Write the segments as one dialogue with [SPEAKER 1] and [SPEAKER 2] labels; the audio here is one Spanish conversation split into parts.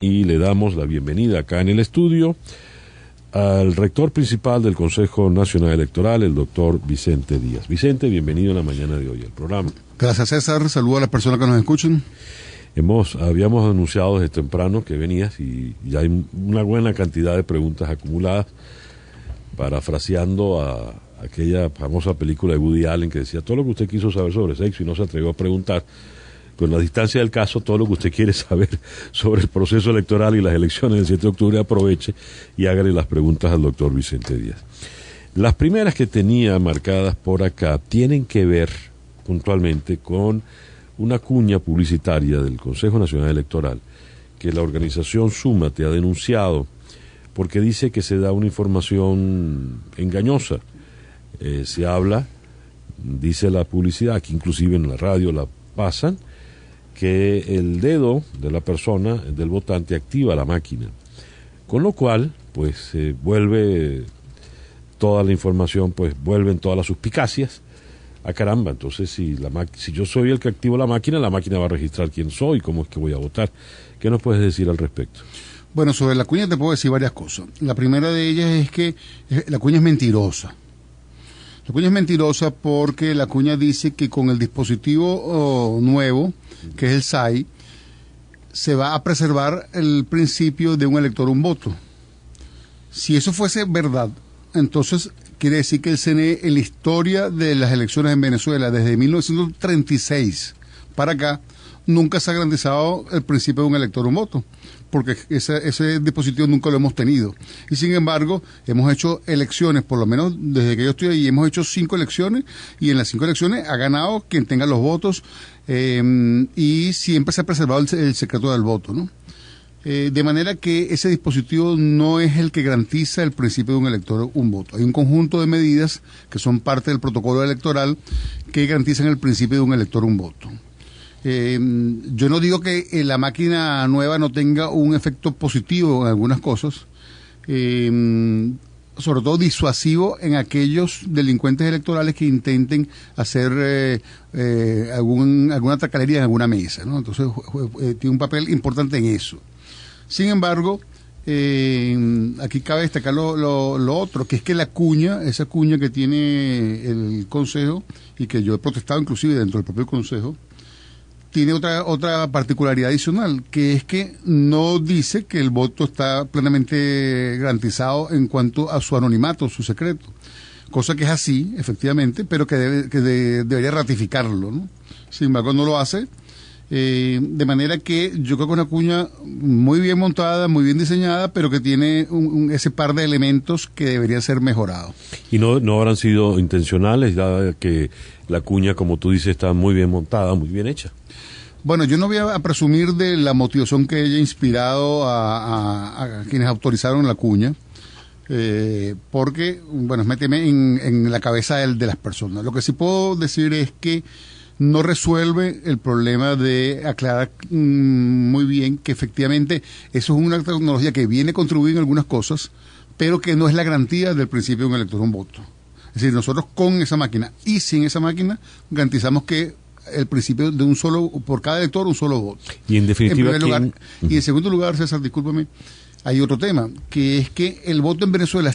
[SPEAKER 1] Y le damos la bienvenida acá en el estudio al rector principal del Consejo Nacional Electoral, el doctor Vicente Díaz. Vicente, bienvenido en la mañana de hoy al programa.
[SPEAKER 2] Gracias, César. Saludo a las personas que nos escuchan.
[SPEAKER 1] Habíamos anunciado desde temprano que venías y ya hay una buena cantidad de preguntas acumuladas, parafraseando a aquella famosa película de Woody Allen que decía todo lo que usted quiso saber sobre sexo y no se atrevió a preguntar. Con la distancia del caso, todo lo que usted quiere saber sobre el proceso electoral y las elecciones del 7 de octubre, aproveche y hágale las preguntas al doctor Vicente Díaz. Las primeras que tenía marcadas por acá tienen que ver puntualmente con una cuña publicitaria del Consejo Nacional Electoral que la organización Súmate ha denunciado porque dice que se da una información engañosa. Se habla, dice la publicidad, que inclusive en la radio la pasan, que el dedo de la persona, del votante, activa la máquina. Con lo cual, pues, vuelve toda la información, pues, vuelven todas las suspicacias. Ah, caramba, entonces si yo soy el que activo la máquina va a registrar quién soy, cómo es que voy a votar. ¿Qué nos puedes decir al respecto?
[SPEAKER 2] Bueno, sobre la cuña te puedo decir varias cosas. La primera de ellas es que la cuña es mentirosa. La cuña es mentirosa porque la cuña dice que con el dispositivo nuevo, que es el SAI, se va a preservar el principio de un elector, un voto. Si eso fuese verdad, entonces quiere decir que el CNE, en la historia de las elecciones en Venezuela, desde 1936 para acá, nunca se ha garantizado el principio de un elector, un voto, porque ese dispositivo nunca lo hemos tenido. Y sin embargo, hemos hecho elecciones, por lo menos desde que yo estoy ahí, hemos hecho 5 elecciones, y en las 5 elecciones ha ganado quien tenga los votos, y siempre se ha preservado el secreto del voto, ¿no? De manera que ese dispositivo no es el que garantiza el principio de un elector, un voto. Hay un conjunto de medidas que son parte del protocolo electoral que garantizan el principio de un elector, un voto. Yo no digo que la máquina nueva no tenga un efecto positivo en algunas cosas, sobre todo disuasivo en aquellos delincuentes electorales que intenten hacer alguna tracalería en alguna mesa, ¿no? Entonces tiene un papel importante en eso. Sin embargo, aquí cabe destacar lo otro, que es que esa cuña que tiene el Consejo, y que yo he protestado inclusive dentro del propio Consejo, tiene otra particularidad adicional, que es que no dice que el voto está plenamente garantizado en cuanto a su anonimato, su secreto, cosa que es así, efectivamente, pero que debería ratificarlo, ¿no? Sin embargo, no lo hace, de manera que yo creo que es una cuña muy bien montada, muy bien diseñada, pero que tiene ese par de elementos que deberían ser mejorados.
[SPEAKER 1] ¿Y no habrán sido intencionales, dada que la cuña, como tú dices, está muy bien montada, muy bien hecha?
[SPEAKER 2] Bueno, yo no voy a presumir de la motivación que haya inspirado a quienes autorizaron la cuña, porque, bueno, méteme en la cabeza de las personas. Lo que sí puedo decir es que no resuelve el problema de aclarar muy bien que efectivamente eso es una tecnología que viene a contribuir en algunas cosas, pero que no es la garantía del principio de un elector, un voto. Es decir, nosotros con esa máquina y sin esa máquina garantizamos que el principio de por cada elector, un solo voto.
[SPEAKER 1] Y en definitiva,
[SPEAKER 2] en primer lugar, y en segundo lugar, César, discúlpame, hay otro tema, que es que el voto en Venezuela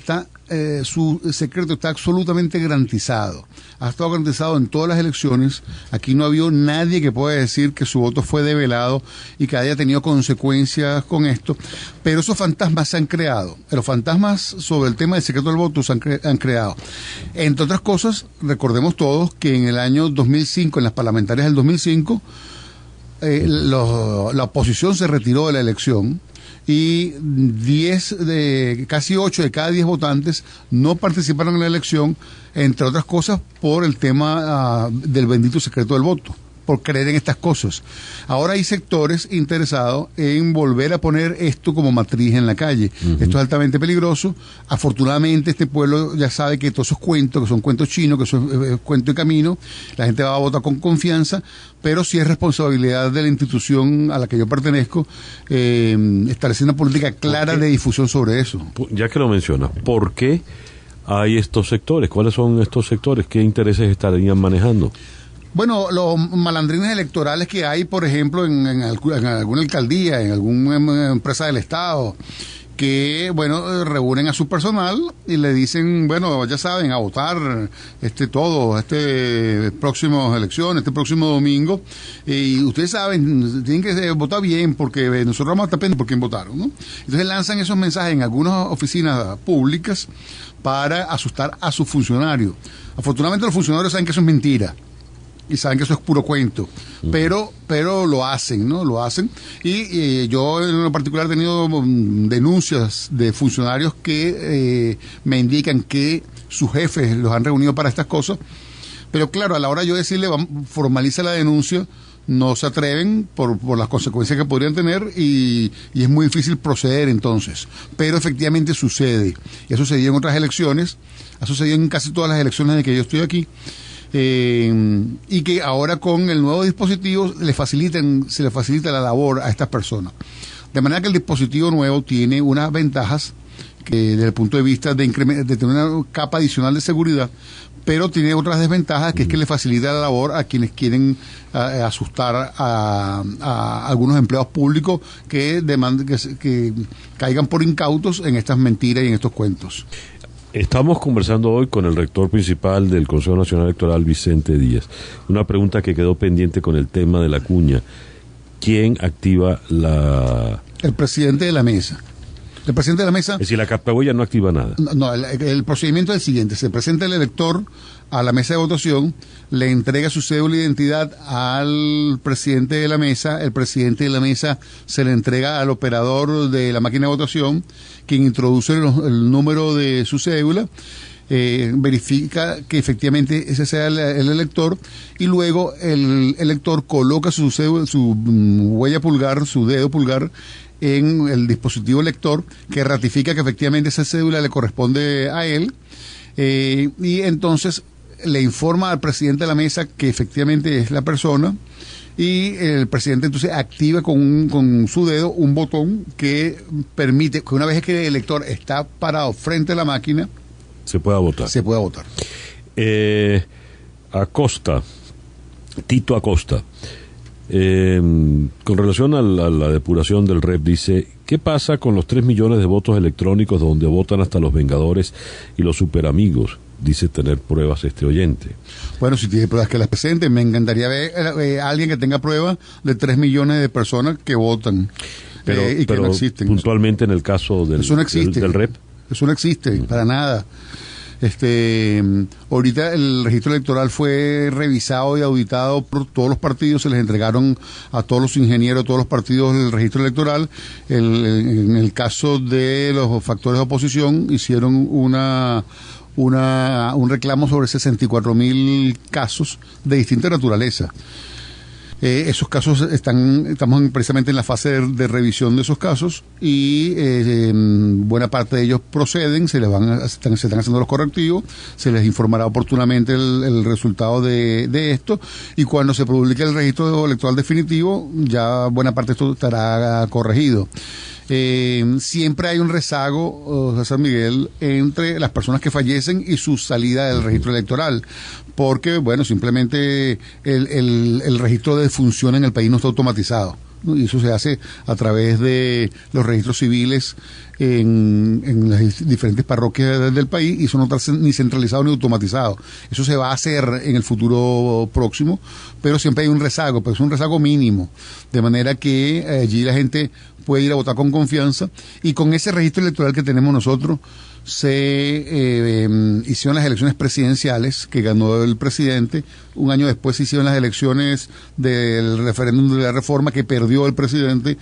[SPEAKER 2] su secreto está absolutamente garantizado. Ha estado garantizado en todas las elecciones. Aquí no ha habido nadie que pueda decir que su voto fue develado y que haya tenido consecuencias con esto. Pero esos fantasmas se han creado. Los fantasmas sobre el tema del secreto del voto se han creado. Entre otras cosas, recordemos todos que en el año 2005, en las parlamentarias del 2005, la oposición se retiró de la elección, y casi 8 de cada 10 votantes no participaron en la elección, entre otras cosas por el tema del bendito secreto del voto, por creer en estas cosas. Ahora hay sectores interesados en volver a poner esto como matriz en la calle. Esto es altamente peligroso. Afortunadamente este pueblo ya sabe que todos esos cuentos, que son cuentos chinos, que son cuentos de camino, la gente va a votar con confianza, pero sí es responsabilidad de la institución a la que yo pertenezco establecer una política clara de difusión sobre eso.
[SPEAKER 1] Ya que lo mencionas, ¿por qué hay estos sectores? ¿Cuáles son estos sectores? ¿Qué intereses estarían manejando?
[SPEAKER 2] Bueno, los malandrines electorales que hay, por ejemplo, en alguna alcaldía, en alguna empresa del Estado, que, bueno, reúnen a su personal y le dicen, bueno, ya saben, a votar próximas elecciones, este próximo domingo, y ustedes saben, tienen que votar bien porque nosotros vamos a estar pendientes por quién votaron, ¿no? Entonces lanzan esos mensajes en algunas oficinas públicas para asustar a sus funcionarios. Afortunadamente los funcionarios saben que eso es mentira y saben que eso es puro cuento, pero lo hacen, ¿no? Lo hacen. Y yo en lo particular he tenido denuncias de funcionarios que me indican que sus jefes los han reunido para estas cosas, pero claro, a la hora de yo decirle, formaliza la denuncia, no se atreven por las consecuencias que podrían tener y es muy difícil proceder entonces. Pero efectivamente sucede. Y ha sucedido en otras elecciones, ha sucedido en casi todas las elecciones de que yo estoy aquí. Y que ahora con el nuevo dispositivo se le facilita la labor a estas personas. De manera que el dispositivo nuevo tiene unas ventajas que desde el punto de vista de tener una capa adicional de seguridad, pero tiene otras desventajas, que es que le facilita la labor a quienes quieren asustar a algunos empleados públicos que caigan por incautos en estas mentiras y en estos cuentos.
[SPEAKER 1] Estamos conversando hoy con el rector principal del Consejo Nacional Electoral, Vicente Díaz. Una pregunta que quedó pendiente con el tema de la cuña. ¿Quién activa la...?
[SPEAKER 2] El presidente de la mesa. El presidente de la mesa...
[SPEAKER 1] Es decir, la capahuella no activa nada.
[SPEAKER 2] No, el procedimiento es el siguiente. Se presenta el elector a la mesa de votación, le entrega su cédula de identidad al presidente de la mesa, el presidente de la mesa se le entrega al operador de la máquina de votación, quien introduce el número de su cédula, verifica que efectivamente ese sea el elector, y luego el elector coloca su huella pulgar, su dedo pulgar, en el dispositivo lector, que ratifica que efectivamente esa cédula le corresponde a él, y entonces le informa al presidente de la mesa que efectivamente es la persona, y el presidente entonces activa con su dedo un botón que permite que una vez que el elector está parado frente a la máquina,
[SPEAKER 1] se pueda votar. Acosta, Tito Acosta, con relación a la depuración del REP, dice: ¿qué pasa con los 3 millones de votos electrónicos donde votan hasta los Vengadores y los Superamigos? Dice tener pruebas este oyente.
[SPEAKER 2] Bueno, si tiene pruebas que las presente. Me encantaría ver a alguien que tenga pruebas de 3 millones de personas que votan y que no existen.
[SPEAKER 1] Puntualmente en el caso del REP.
[SPEAKER 2] Eso no existe, para nada. Ahorita el registro electoral fue revisado y auditado por todos los partidos, se les entregaron a todos los ingenieros de todos los partidos el registro electoral. En el caso de los factores de oposición, hicieron un reclamo sobre 64.000 casos de distinta naturaleza. Esos casos estamos precisamente en la fase de revisión de esos casos y buena parte de ellos proceden, se están haciendo los correctivos, se les informará oportunamente el resultado de esto, y cuando se publique el registro electoral definitivo ya buena parte de esto estará corregido. Siempre hay un rezago, San Miguel, entre las personas que fallecen y su salida del registro electoral, porque, bueno, simplemente el registro de defunción en el país no está automatizado, ¿no? Y eso se hace a través de los registros civiles en las diferentes parroquias del país, y eso no está ni centralizado ni automatizado. Eso se va a hacer en el futuro próximo, pero siempre hay un rezago, pero es un rezago mínimo, de manera que allí la gente puede ir a votar con confianza, y con ese registro electoral que tenemos nosotros se hicieron las elecciones presidenciales que ganó el presidente. Un año después se hicieron las elecciones del referéndum de la reforma que perdió el presidente.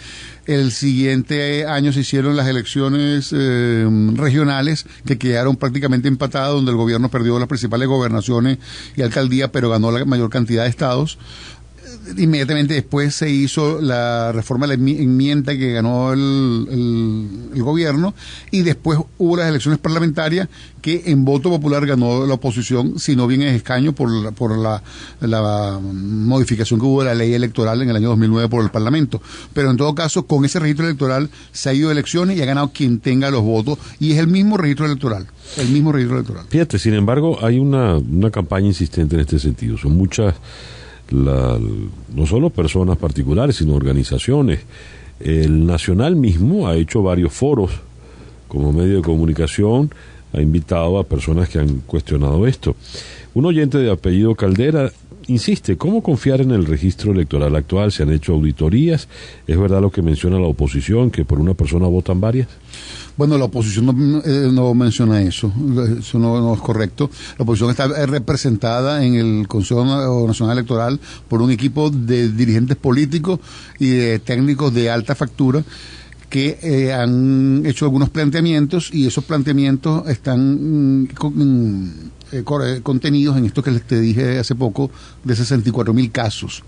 [SPEAKER 2] El siguiente año se hicieron las elecciones regionales que quedaron prácticamente empatadas, donde el gobierno perdió las principales gobernaciones y alcaldías, pero ganó la mayor cantidad de estados. Inmediatamente después se hizo la reforma de la enmienda que ganó el gobierno, y después hubo las elecciones parlamentarias que en voto popular ganó la oposición, si no bien en escaño por la modificación que hubo de la ley electoral en el año 2009 por el Parlamento. Pero en todo caso, con ese registro electoral se ha ido a elecciones y ha ganado quien tenga los votos, y es el mismo registro electoral.
[SPEAKER 1] Fíjate, sin embargo, hay una campaña insistente en este sentido. Son muchas no solo personas particulares, sino organizaciones. El Nacional mismo ha hecho varios foros como medio de comunicación, ha invitado a personas que han cuestionado esto. Un oyente de apellido Caldera insiste, ¿cómo confiar en el registro electoral actual? ¿Se han hecho auditorías? ¿Es verdad lo que menciona la oposición, que por una persona votan varias?
[SPEAKER 2] Bueno, la oposición no menciona eso no es correcto. La oposición está representada en el Consejo Nacional Electoral por un equipo de dirigentes políticos y de técnicos de alta factura que han hecho algunos planteamientos, y esos planteamientos están contenidos en esto que te dije hace poco, de 64.000 casos.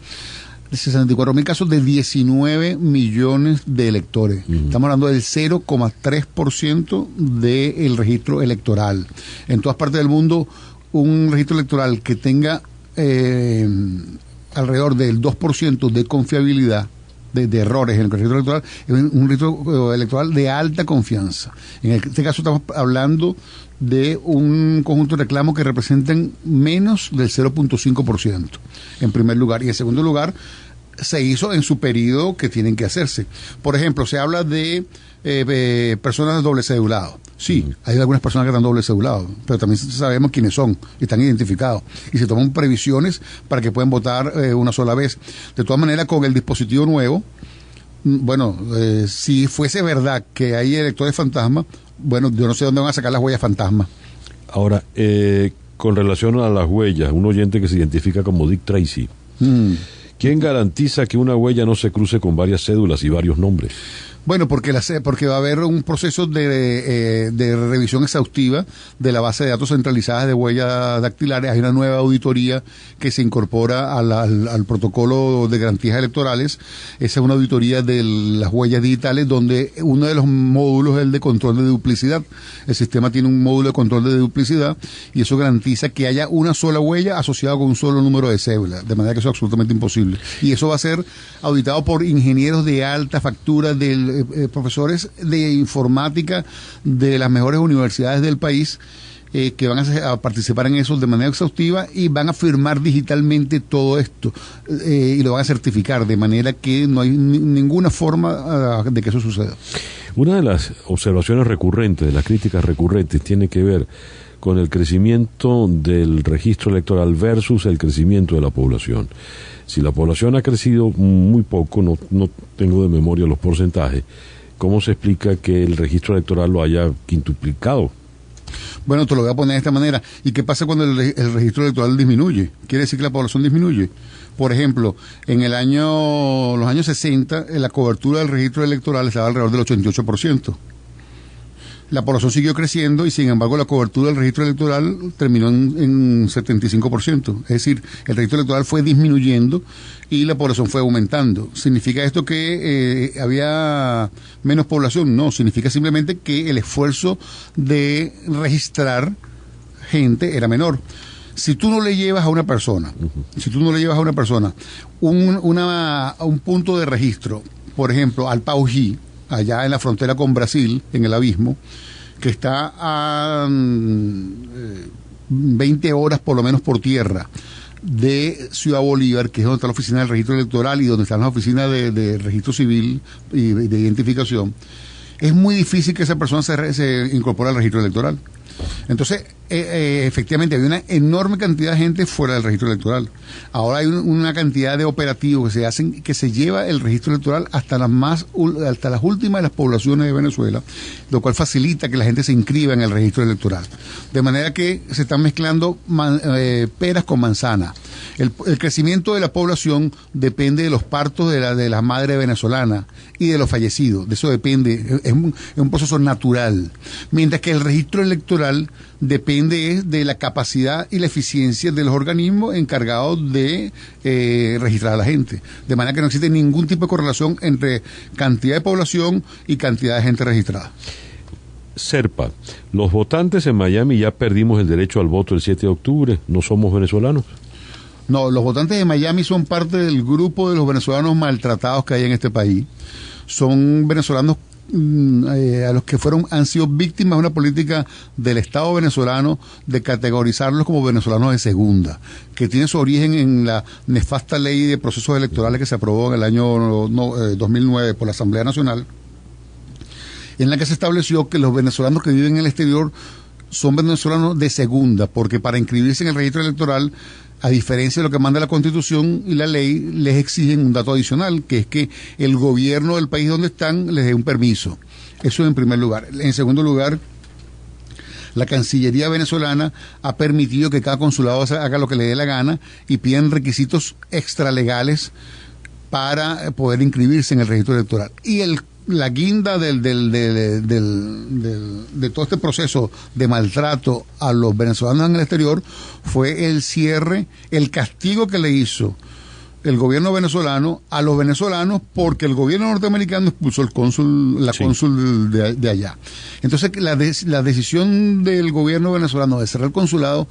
[SPEAKER 2] 64.000 casos de 19 millones de electores. Estamos hablando del 0,3% del registro electoral. En todas partes del mundo, un registro electoral que tenga alrededor del 2% de confiabilidad, de errores en el registro electoral, es un registro electoral de alta confianza. En este caso estamos hablando de un conjunto de reclamos que representan menos del 0,5% en primer lugar, y en segundo lugar se hizo en su periodo que tienen que hacerse. Por ejemplo, se habla de personas doble cedulado. Sí, hay algunas personas que están doble cedulado, pero también sabemos quiénes son, están identificados, y se toman previsiones para que puedan votar una sola vez. De todas maneras, con el dispositivo nuevo, bueno, si fuese verdad que hay electores fantasma, bueno, yo no sé dónde van a sacar las huellas fantasma.
[SPEAKER 1] Ahora, con relación a las huellas, un oyente que se identifica como Dick Tracy, ¿quién garantiza que una huella no se cruce con varias cédulas y varios nombres?
[SPEAKER 2] Bueno, porque va a haber un proceso de revisión exhaustiva de la base de datos centralizadas de huellas dactilares. Hay una nueva auditoría que se incorpora al protocolo de garantías electorales. Esa es una auditoría de las huellas digitales, donde uno de los módulos es el de control de duplicidad. El sistema tiene un módulo de control de duplicidad, y eso garantiza que haya una sola huella asociada con un solo número de cédula, de manera que eso es absolutamente imposible. Y eso va a ser auditado por ingenieros de alta factura, profesores de informática de las mejores universidades del país, que van a participar en eso de manera exhaustiva, y van a firmar digitalmente todo esto, y lo van a certificar, de manera que no hay ninguna forma de que eso suceda.
[SPEAKER 1] Una de las observaciones recurrentes, de las críticas recurrentes, tiene que ver con el crecimiento del registro electoral versus el crecimiento de la población. Si la población ha crecido muy poco, no tengo de memoria los porcentajes, ¿cómo se explica que el registro electoral lo haya quintuplicado?
[SPEAKER 2] Bueno, te lo voy a poner de esta manera. ¿Y qué pasa cuando el registro electoral disminuye? Quiere decir que la población disminuye. Por ejemplo, en los años 60, la cobertura del registro electoral estaba alrededor del 88%. La población siguió creciendo, y sin embargo la cobertura del registro electoral terminó en 75%. Es decir, el registro electoral fue disminuyendo y la población fue aumentando. ¿Significa esto que había menos población? No, significa simplemente que el esfuerzo de registrar gente era menor. Si tú no le llevas a una persona, un punto de registro, por ejemplo, al Paují, allá en la frontera con Brasil, en el abismo, que está a 20 horas por lo menos por tierra de Ciudad Bolívar, que es donde está la oficina del registro electoral y donde están las oficinas de registro civil y de identificación, es muy difícil que esa persona se incorpore al registro electoral. Entonces, efectivamente, había una enorme cantidad de gente fuera del registro electoral. Ahora hay una cantidad de operativos que se hacen, que se lleva el registro electoral hasta las últimas de las poblaciones de Venezuela, lo cual facilita que la gente se inscriba en el registro electoral. De manera que se están mezclando peras con manzanas. El crecimiento de la población depende de los partos de la madre venezolana y de los fallecidos. De eso depende, es un proceso natural. Mientras que el registro electoral depende de la capacidad y la eficiencia de los organismos encargados de registrar a la gente. De manera que no existe ningún tipo de correlación entre cantidad de población y cantidad de gente registrada.
[SPEAKER 1] Serpa, los votantes en Miami ya perdimos el derecho al voto el 7 de octubre, ¿no somos venezolanos?
[SPEAKER 2] No, los votantes de Miami son parte del grupo de los venezolanos maltratados que hay en este país. Son venezolanos a los que han sido víctimas de una política del Estado venezolano de categorizarlos como venezolanos de segunda, que tiene su origen en la nefasta ley de procesos electorales que se aprobó en el año 2009 por la Asamblea Nacional, en la que se estableció que los venezolanos que viven en el exterior son venezolanos de segunda, porque para inscribirse en el registro electoral, a diferencia de lo que manda la Constitución y la ley, les exigen un dato adicional, que es que el gobierno del país donde están les dé un permiso. Eso en primer lugar. En segundo lugar, la Cancillería venezolana ha permitido que cada consulado haga lo que le dé la gana y piden requisitos extralegales para poder inscribirse en el registro electoral. Y la guinda de todo este proceso de maltrato a los venezolanos en el exterior fue el cierre, el castigo que le hizo el gobierno venezolano a los venezolanos porque el gobierno norteamericano expulsó la cónsul de allá. Entonces la decisión del gobierno venezolano de cerrar el consulado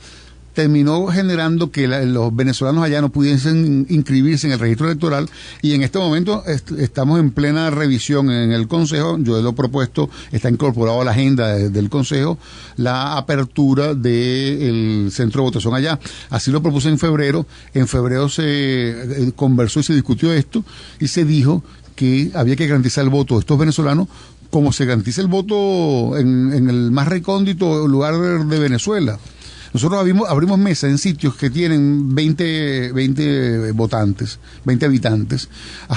[SPEAKER 2] terminó generando que los venezolanos allá no pudiesen inscribirse en el registro electoral, y en este momento estamos en plena revisión en el Consejo. Yo lo he propuesto, está incorporado a la agenda del Consejo, la apertura del centro de votación allá. Así lo propuse en febrero. En febrero se conversó y se discutió esto, y se dijo que había que garantizar el voto de estos venezolanos como se garantiza el voto en el más recóndito lugar de Venezuela. Nosotros abrimos mesas en sitios que tienen 20 votantes, 20 habitantes.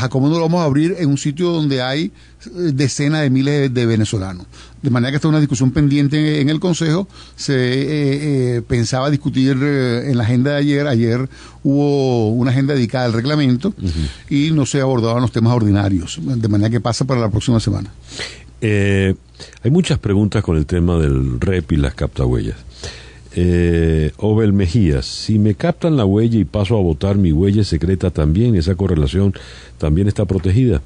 [SPEAKER 2] ¿Cómo no lo vamos a abrir en un sitio donde hay decenas de miles de venezolanos? De manera que esta es una discusión pendiente en el Consejo. Se pensaba discutir en la agenda de ayer. Ayer hubo una agenda dedicada al reglamento y no se abordaban los temas ordinarios, de manera que pasa para la próxima semana.
[SPEAKER 1] Hay muchas preguntas con el tema del REP y las captahuellas. Obel Mejías, si me captan la huella y paso a votar, mi huella es secreta también, esa correlación también está protegida.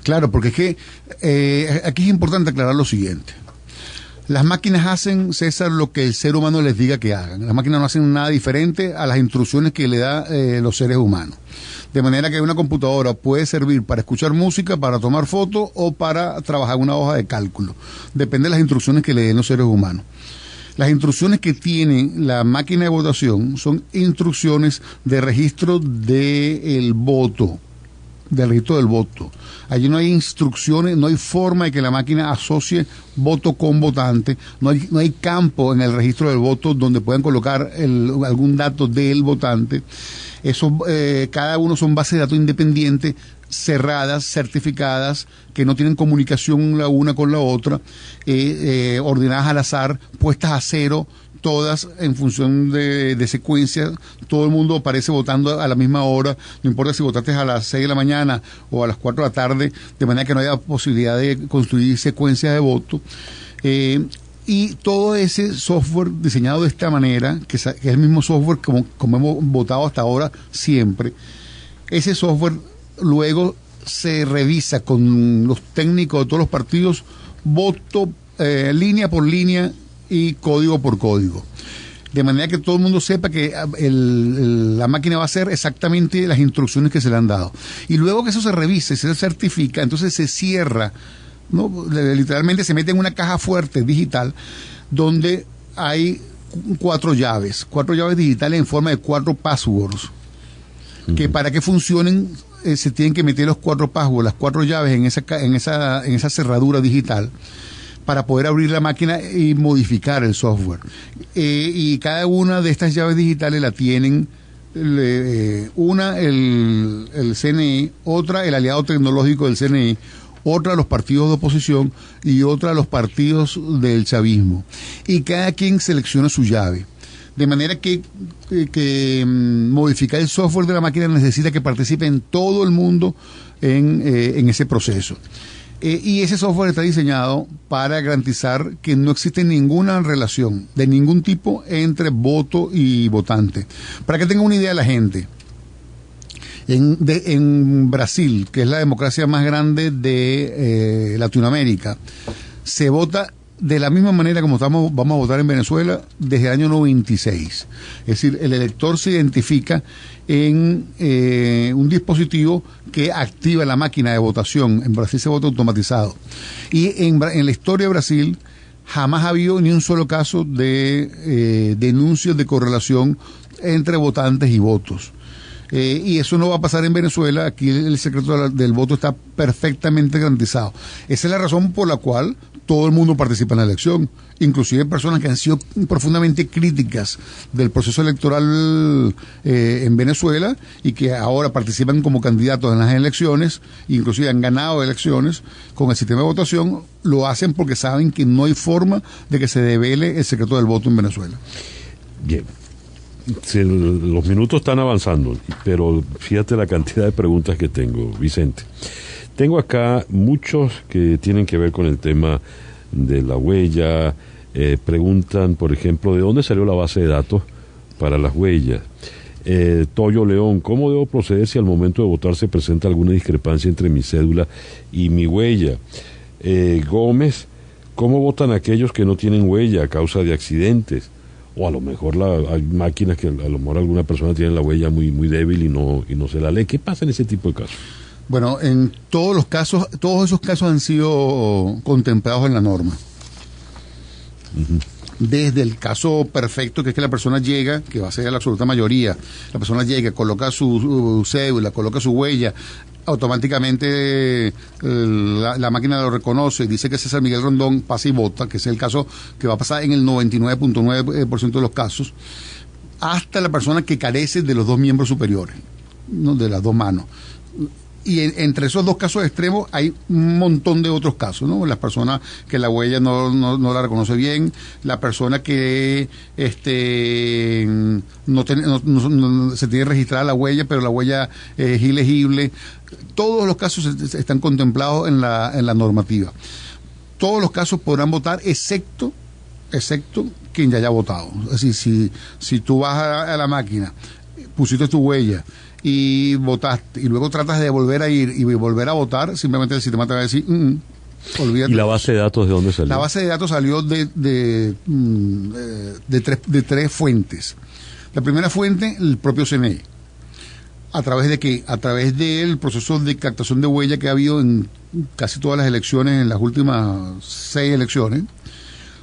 [SPEAKER 2] Claro, porque es que aquí es importante aclarar lo siguiente. Las máquinas hacen, César, lo que el ser humano les diga que hagan. Las máquinas no hacen nada diferente a las instrucciones que le da los seres humanos. De manera que una computadora puede servir para escuchar música, para tomar fotos o para trabajar una hoja de cálculo. Depende de las instrucciones que le den los seres humanos. Las instrucciones que tiene la máquina de votación son instrucciones de registro del voto, del registro del voto. Allí no hay instrucciones, no hay forma de que la máquina asocie voto con votante, no hay campo en el registro del voto donde puedan colocar algún dato del votante. Eso, cada uno son bases de datos independientes, cerradas, certificadas, que no tienen comunicación la una con la otra, ordenadas al azar, puestas a cero, todas en función de secuencia. Todo el mundo aparece votando a la misma hora, no importa si votaste a las 6 de la mañana o a las 4 de la tarde, de manera que no haya posibilidad de construir secuencias de voto. Y todo ese software diseñado de esta manera, que es el mismo software como hemos votado hasta ahora siempre, ese software luego se revisa con los técnicos de todos los partidos, voto línea por línea y código por código. De manera que todo el mundo sepa que la máquina va a hacer exactamente las instrucciones que se le han dado. Y luego que eso se revise, se certifica, entonces se cierra, ¿no? Literalmente se mete en una caja fuerte digital donde hay 4 llaves digitales en forma de 4 passwords, que para que funcionen se tienen que meter los 4 passwords, las 4 llaves en esa cerradura digital para poder abrir la máquina y modificar el software. Y cada una de estas llaves digitales la tienen una el CNE, otra el aliado tecnológico del CNE, otra los partidos de oposición y otra los partidos del chavismo. Y cada quien selecciona su llave. De manera que modificar el software de la máquina necesita que participen todo el mundo en ese proceso. Y ese software está diseñado para garantizar que no existe ninguna relación de ningún tipo entre voto y votante. Para que tenga una idea la gente, en Brasil, que es la democracia más grande de Latinoamérica, se vota de la misma manera como vamos a votar en Venezuela desde el año 96. Es decir, el elector se identifica en un dispositivo que activa la máquina de votación. En Brasil se vota automatizado. Y en la historia de Brasil jamás ha habido ni un solo caso de denuncias de correlación entre votantes y votos. Y eso no va a pasar en Venezuela. Aquí el secreto del voto está perfectamente garantizado. Esa es la razón por la cual todo el mundo participa en la elección, inclusive personas que han sido profundamente críticas del proceso electoral en Venezuela y que ahora participan como candidatos en las elecciones, inclusive han ganado elecciones con el sistema de votación, lo hacen porque saben que no hay forma de que se devele el secreto del voto en Venezuela.
[SPEAKER 1] Bien. Los minutos están avanzando, pero fíjate la cantidad de preguntas que tengo, Vicente. Tengo acá muchos que tienen que ver con el tema de la huella. Preguntan, por ejemplo, ¿de dónde salió la base de datos para las huellas? Toyo León, ¿cómo debo proceder si al momento de votar se presenta alguna discrepancia entre mi cédula y mi huella? Gómez, ¿cómo votan aquellos que no tienen huella a causa de accidentes? O a lo mejor hay máquinas que a lo mejor alguna persona tiene la huella muy débil y no se la lee. ¿Qué pasa en ese tipo de casos?
[SPEAKER 2] Bueno, en todos los casos, todos esos casos han sido contemplados en la norma. Uh-huh. Desde el caso perfecto, que es que la persona llega, que va a ser la absoluta mayoría, la persona llega, coloca su cédula, coloca su huella, automáticamente la máquina lo reconoce, dice que César Miguel Rondón pasa y vota, que es el caso que va a pasar en el 99.9% de los casos, hasta la persona que carece de los dos miembros superiores, ¿no? De las dos manos. Y entre esos dos casos extremos hay un montón de otros casos, ¿no? Las personas que la huella no la reconoce bien, la persona que no se tiene registrada la huella, pero la huella es ilegible. Todos los casos están contemplados en la normativa. Todos los casos podrán votar excepto quien ya haya votado. Es decir, si tú vas a la máquina, pusiste tu huella y votaste, y luego tratas de volver a ir y volver a votar, simplemente el sistema te va a decir, olvídate.
[SPEAKER 1] ¿Y la base de datos de dónde salió?
[SPEAKER 2] La base de datos salió de tres fuentes. La primera fuente, el propio CNE. ¿A través de qué? A través del proceso de captación de huella que ha habido en casi todas las elecciones, en las últimas 6 elecciones.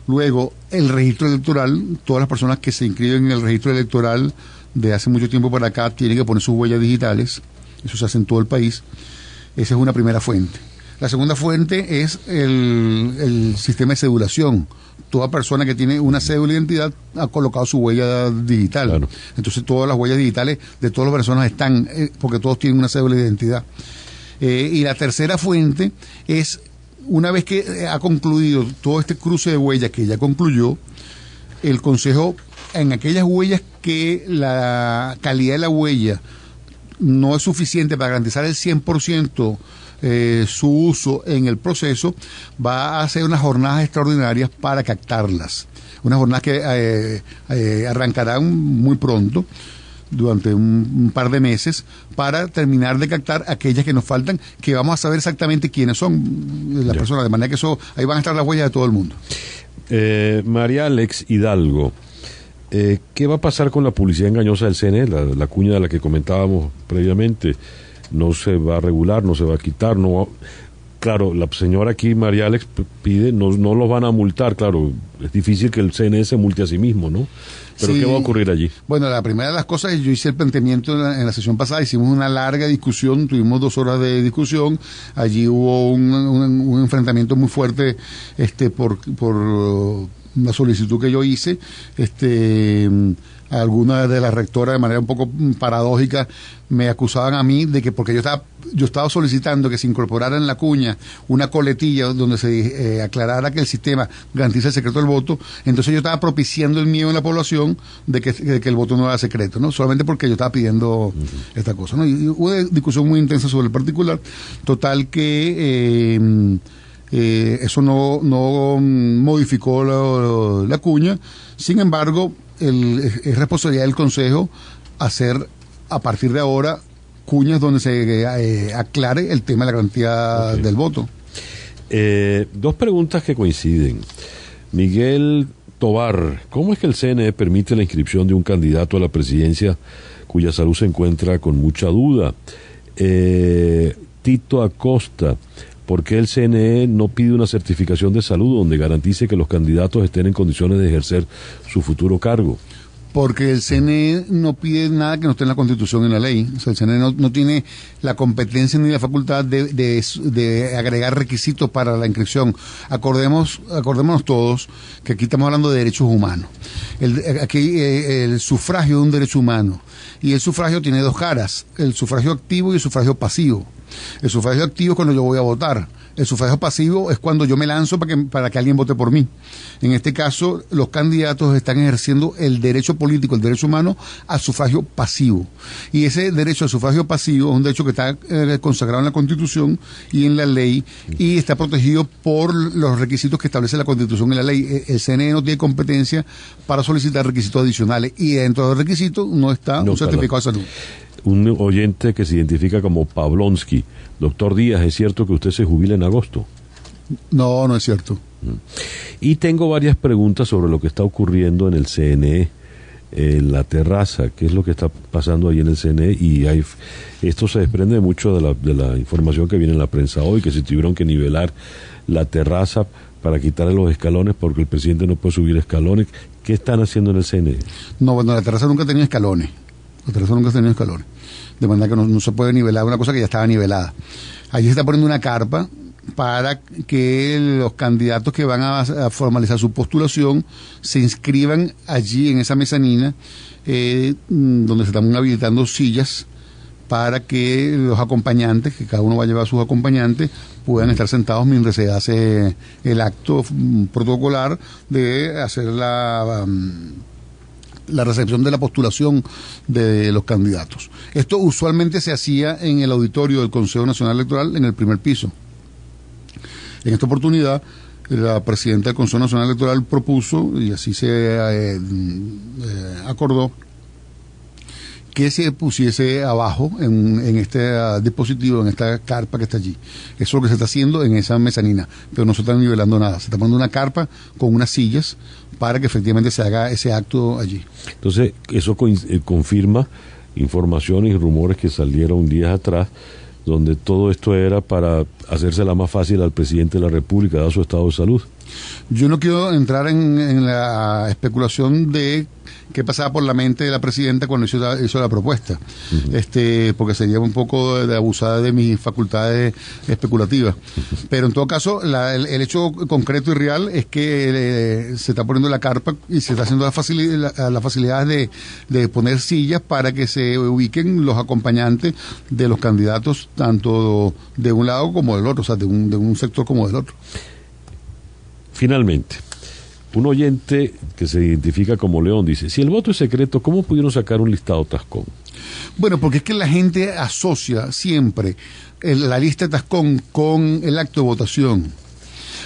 [SPEAKER 2] Luego, el registro electoral, todas las personas que se inscriben en el registro electoral de hace mucho tiempo para acá tienen que poner sus huellas digitales. Eso se hace en todo el país. Esa es una primera fuente. La segunda fuente es el sistema de cedulación. Toda persona que tiene una cédula de identidad ha colocado su huella digital. Claro. Entonces todas las huellas digitales de todas las personas están, porque todos tienen una cédula de identidad. Y la tercera fuente es, una vez que ha concluido todo este cruce de huellas que ya concluyó, el Consejo, en aquellas huellas que la calidad de la huella no es suficiente para garantizar el 100% su uso en el proceso, va a hacer unas jornadas extraordinarias para captarlas. Unas jornadas que arrancarán muy pronto, durante un par de meses, para terminar de captar aquellas que nos faltan, que vamos a saber exactamente quiénes son las personas, de manera que eso ahí van a estar las huellas de todo el mundo.
[SPEAKER 1] María Alex Hidalgo, ¿qué va a pasar con la publicidad engañosa del CNE, la cuña de la que comentábamos previamente? ¿No se va a regular, no se va a quitar? Claro, la señora aquí, María Alex, pide, no los van a multar, claro, es difícil que el CNE se multe a sí mismo, ¿no? ¿Pero sí, qué va a ocurrir allí? Bueno,
[SPEAKER 2] la primera de las cosas, yo hice el planteamiento en la sesión pasada, hicimos una larga discusión, tuvimos 2 horas de discusión, allí hubo un enfrentamiento muy fuerte por una solicitud que yo hice, algunas de las rectoras de manera un poco paradójica me acusaban a mí de que porque yo estaba solicitando que se incorporara en la cuña una coletilla donde se aclarara que el sistema garantiza el secreto del voto, entonces yo estaba propiciando el miedo en la población de que el voto no era secreto, ¿no? Solamente porque yo estaba pidiendo esta cosa, ¿no? Y hubo una discusión muy intensa sobre el particular, total que eso no modificó la cuña. Sin embargo, es responsabilidad del Consejo hacer a partir de ahora cuñas donde se aclare el tema de la garantía del voto.
[SPEAKER 1] 2 preguntas que coinciden. Miguel Tobar, ¿cómo es que el CNE permite la inscripción de un candidato a la presidencia cuya salud se encuentra con mucha duda? Tito Acosta, ¿por qué el CNE no pide una certificación de salud donde garantice que los candidatos estén en condiciones de ejercer su futuro cargo?
[SPEAKER 2] Porque el CNE no pide nada que no esté en la Constitución y en la ley. O sea, el CNE no tiene la competencia ni la facultad de agregar requisitos para la inscripción. Acordémonos todos que aquí estamos hablando de derechos humanos. Aquí el sufragio es un derecho humano. Y el sufragio tiene dos caras, el sufragio activo y el sufragio pasivo. El sufragio activo es cuando yo voy a votar. El sufragio pasivo es cuando yo me lanzo para que alguien vote por mí. En este caso, los candidatos están ejerciendo el derecho político, el derecho humano, al sufragio pasivo. Y ese derecho al sufragio pasivo es un derecho que está consagrado en la Constitución y en la ley, y está protegido por los requisitos que establece la Constitución y la ley. El CNE no tiene competencia para solicitar requisitos adicionales, y dentro de los requisitos no está un certificado de salud.
[SPEAKER 1] Un oyente que se identifica como Pavlonsky. Doctor Díaz, ¿es cierto que usted se jubila en agosto?
[SPEAKER 2] No, no es cierto.
[SPEAKER 1] Y tengo varias preguntas sobre lo que está ocurriendo en el CNE, en la terraza. ¿Qué es lo que está pasando ahí en el CNE? Y esto se desprende mucho de la información que viene en la prensa hoy, que se tuvieron que nivelar la terraza para quitarle los escalones porque el presidente no puede subir escalones. ¿Qué están haciendo en el CNE?
[SPEAKER 2] No, bueno, la terraza nunca ha tenido escalones. La terraza nunca ha tenido escalones. De manera que no se puede nivelar una cosa que ya estaba nivelada. Allí se está poniendo una carpa para que los candidatos que van a formalizar su postulación se inscriban allí en esa mezanina, donde se están habilitando sillas para que los acompañantes, que cada uno va a llevar a sus acompañantes, puedan estar sentados mientras se hace el acto protocolar de hacer la recepción de la postulación de los candidatos. Esto usualmente se hacía en el auditorio del Consejo Nacional Electoral, en el primer piso. En esta oportunidad, la presidenta del Consejo Nacional Electoral propuso, y así se acordó, que se pusiese abajo en este dispositivo, en esta carpa que está allí. Eso es lo que se está haciendo en esa mezanina, pero no se está nivelando nada. Se está poniendo una carpa con unas sillas para que efectivamente se haga ese acto allí.
[SPEAKER 1] Entonces, eso confirma informaciones y rumores que salieron días atrás, donde todo esto era para hacérsela más fácil al presidente de la República, dado su estado de salud.
[SPEAKER 2] Yo no quiero entrar en la especulación de qué pasaba por la mente de la presidenta cuando hizo la propuesta, porque sería un poco de abusada de mis facultades especulativas. Pero en todo caso, el hecho concreto y real es que se está poniendo la carpa y se está haciendo las facilidades de poner sillas para que se ubiquen los acompañantes de los candidatos, tanto de un lado como del otro, o sea, de un sector como del otro.
[SPEAKER 1] Finalmente, un oyente que se identifica como León dice, si el voto es secreto, ¿cómo pudieron sacar un listado Tascón?
[SPEAKER 2] Bueno, porque es que la gente asocia siempre la lista de Tascón con el acto de votación.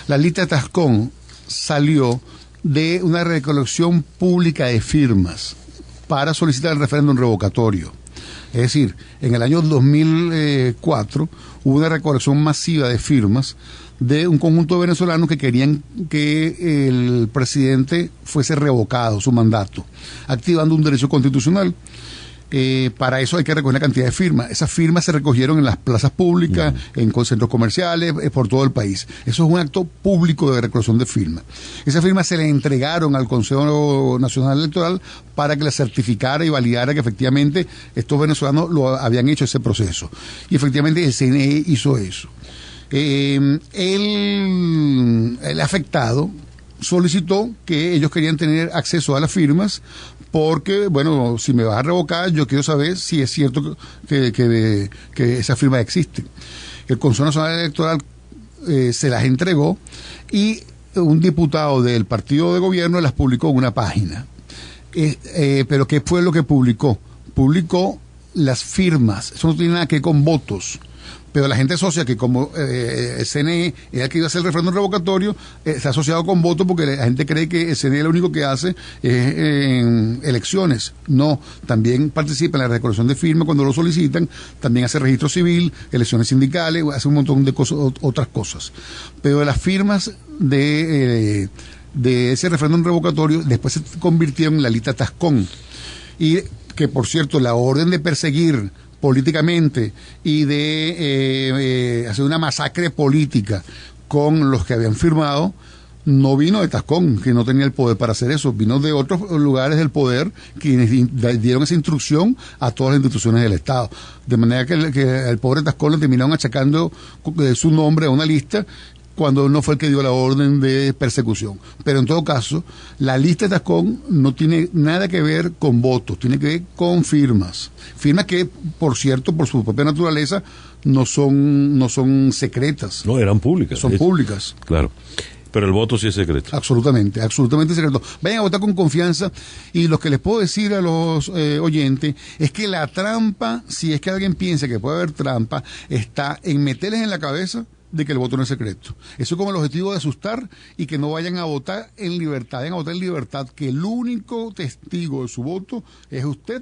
[SPEAKER 2] La lista de Tascón salió de una recolección pública de firmas para solicitar el referéndum revocatorio. Es decir, en el año 2004 hubo una recolección masiva de firmas de un conjunto de venezolanos que querían que el presidente fuese revocado su mandato, activando un derecho constitucional. Para eso hay que recoger una cantidad de firmas. Esas firmas se recogieron en las plazas públicas, en centros comerciales, por todo el país. Eso es un acto público de recolección de firmas. Esas firmas se le entregaron al Consejo Nacional Electoral para que le certificara y validara que efectivamente estos venezolanos lo habían hecho ese proceso. Y efectivamente el CNE hizo eso. El afectado solicitó que ellos querían tener acceso a las firmas porque, bueno, si me vas a revocar, yo quiero saber si es cierto que esas firmas existen. El Consejo Nacional Electoral se las entregó y un diputado del partido de gobierno las publicó en una página. Pero ¿qué fue lo que publicó? Publicó las firmas. Eso no tiene nada que ver con votos. Pero la gente asocia que como el CNE es el que iba a hacer el referéndum revocatorio, está asociado con votos porque la gente cree que el CNE lo único que hace es elecciones. No, también participa en la recolección de firmas cuando lo solicitan, también hace registro civil, elecciones sindicales, hace un montón de cosas, otras cosas. Pero de las firmas de de ese referéndum revocatorio después se convirtieron en la lista Tascón. Y que, por cierto, la orden de perseguir políticamente y de hacer una masacre política con los que habían firmado, no vino de Tascón, que no tenía el poder para hacer eso, vino de otros lugares del poder quienes dieron esa instrucción a todas las instituciones del Estado. De manera que el pobre Tascón le terminaron achacando su nombre a una lista cuando no fue el que dio la orden de persecución. Pero en todo caso, la lista de Tascón no tiene nada que ver con votos, tiene que ver con firmas. Firmas que, por cierto, por su propia naturaleza, no son secretas.
[SPEAKER 1] No, eran públicas.
[SPEAKER 2] Son públicas.
[SPEAKER 1] Claro. Pero el voto sí es secreto.
[SPEAKER 2] Absolutamente, absolutamente secreto. Vayan a votar con confianza, y lo que les puedo decir a los oyentes es que la trampa, si es que alguien piensa que puede haber trampa, está en meterles en la cabeza de que el voto no es secreto. Eso es como el objetivo de asustar y que no vayan a votar en libertad. Vayan a votar en libertad, que el único testigo de su voto es usted